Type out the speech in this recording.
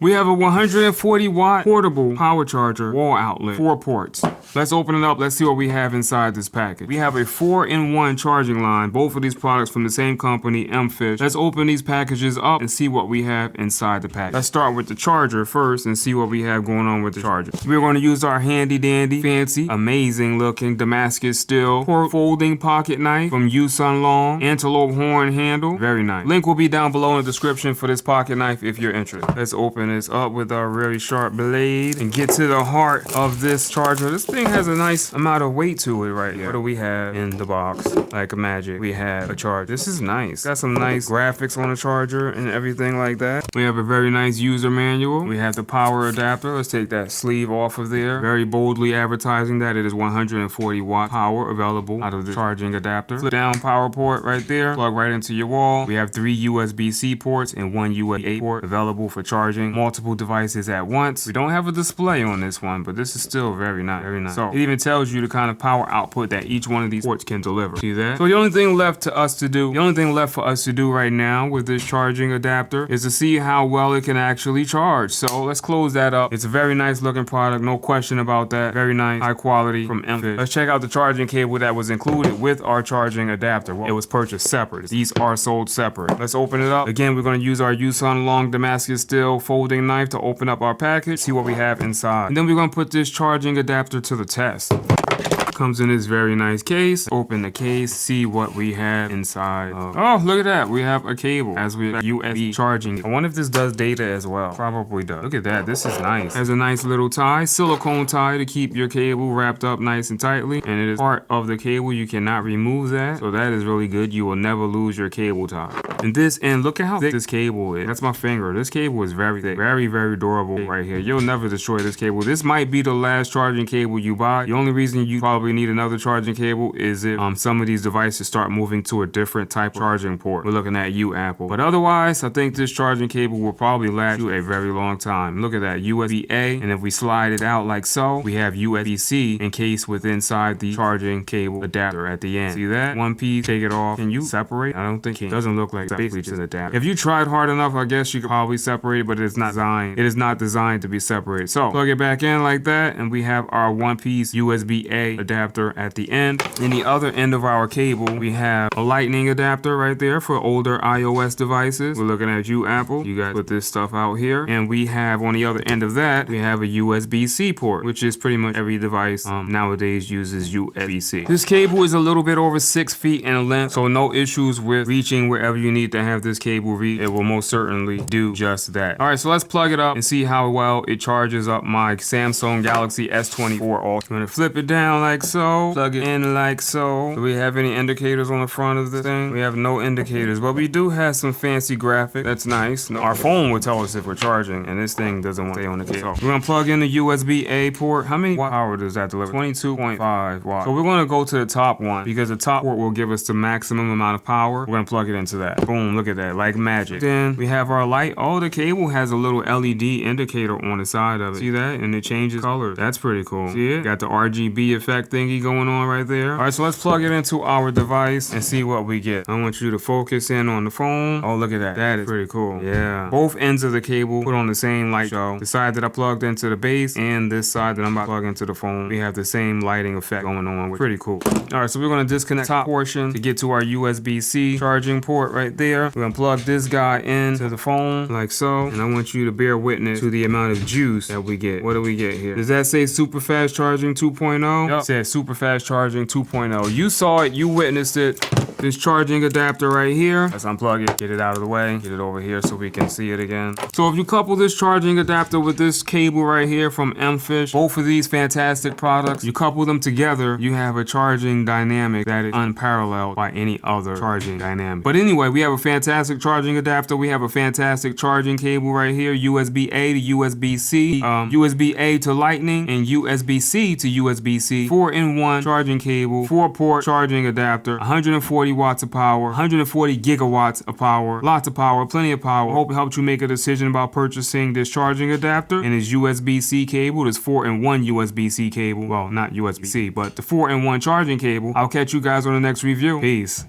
We have a 140 watt portable power charger wall outlet, 4 ports. Let's open it up. Let's see what we have inside this package. We have a 4-in-1 charging line. Both of these products from the same company, MFish. Let's open these packages up and see what we have inside the package. Let's start with the charger first and see what we have going on with the charger. We're going to use our handy dandy, fancy, amazing looking Damascus steel folding pocket knife from Yusun Long. Antelope horn handle. Very nice. Link will be down below in the description for this pocket knife if you're interested. Let's open this up with our really sharp blade and get to the heart of this charger. This thing has a nice amount of weight to it right here. What do we have in the box? Like a magic, we have a charger. This is nice. Got some nice graphics on the charger and everything like that. We have a very nice user manual. We have the power adapter. Let's take that sleeve off of there. Very boldly advertising that it is 140 watt power available out of the charging adapter. Flip down power port right there. Plug right into your wall. We have 3 USB-C ports and 1 USB-A port available for charging multiple devices at once. We don't have a display on this one, but this is still very nice. Very nice. So it even tells you the kind of power output that each one of these ports can deliver. See that? So the only thing left for us to do right now with this charging adapter is to see how well it can actually charge. So let's close that up. It's a very nice looking product, no question about that. Very nice, high quality from MFish. Let's check out the charging cable that was included with our charging adapter. Well, it was purchased separate. These are sold separate. Let's open it up. Again, we're going to use our Yusun Long Damascus steel folding knife to open up our package, see what we have inside. And then we're going to put this charging adapter to the test. Comes in this very nice case. Open the case, see what we have inside. Oh, look at that. We have a cable as we USB charging. I wonder if this does data as well. Probably does. Look at that. This is nice. Has a nice little tie, silicone tie to keep your cable wrapped up nice and tightly. And it is part of the cable. You cannot remove that. So that is really good. You will never lose your cable tie. And look at how thick this cable is. That's my finger. This cable is very thick. Very, very durable right here. You'll never destroy this cable. This might be the last charging cable you buy. The only reason you probably need another charging cable is if some of these devices start moving to a different type of charging port. We're looking at you, Apple. But otherwise, I think this charging cable will probably last you a very long time. Look at that, USB-A, and if we slide it out like so, we have USB-C encased with inside the charging cable adapter at the end. See that? One piece, take it off. Can you separate? I don't think it doesn't look like that. Basically just an adapter. If you tried hard enough, I guess you could probably separate it, but it's not designed. It is not designed to be separated. So plug it back in like that, and we have our one-piece USB-A adapter at the end. In the other end of our cable, we have a lightning adapter right there for older iOS devices. We're looking at you, Apple. You guys put this stuff out here. And we have on the other end of that, we have a USB-C port, which is pretty much every device nowadays uses USB-C. This cable is a little bit over 6 feet in length, so no issues with reaching wherever you need to have this cable reach. It will most certainly do just that. All right, so let's plug it up and see how well it charges up my Samsung Galaxy S24 Ultra. I'm gonna flip it down like so. Plug it in like so. Do we have any indicators on the front of this thing? We have no indicators, but we do have some fancy graphics. That's nice. Our phone will tell us if we're charging, and this thing doesn't want to stay on the cable. So we're gonna plug in the USB-A port. How many watt power does that deliver? 22.5 watts. So we're gonna go to the top one because the top port will give us the maximum amount of power. We're gonna plug it into that. Boom, look at that, like magic. Then we have our light. Oh, the cable has a little LED indicator on the side of it. See that? And it changes colors. That's pretty cool. See it? Got the RGB effect thingy going on right there. All right, so let's plug it into our device and see what we get. I want you to focus in on the phone. Oh, look at that. That is pretty cool. Yeah. Both ends of the cable put on the same light show. The side that I plugged into the base and this side that I'm about to plug into the phone, we have the same lighting effect going on. Pretty cool. All right, so we're going to disconnect the top portion to get to our USB-C charging port right there. We're going to plug this guy into the phone like so. And I want you to bear witness to the amount of juice that we get. What do we get here? Does that say super fast charging 2.0? Yep. It says super fast charging 2.0. You saw it, you witnessed it. This charging adapter right here. Let's unplug it, get it out of the way, get it over here so we can see it again. So if you couple this charging adapter with this cable right here from MFish, both of these fantastic products, you couple them together, you have a charging dynamic that is unparalleled by any other charging dynamic. But anyway, we have a fantastic charging adapter. We have a fantastic charging cable right here, USB-A to USB-C, USB-A to lightning, and USB-C to USB-C. 4-in-1 charging cable, 4-port charging adapter, 140 watts of power, 140 gigawatts of power, lots of power, plenty of power. Hope it helped you make a decision about purchasing this charging adapter and this USB-C cable, this 4-in-1 USB-C cable. Well, not USB-C, but the 4-in-1 charging cable. I'll catch you guys on the next review. Peace.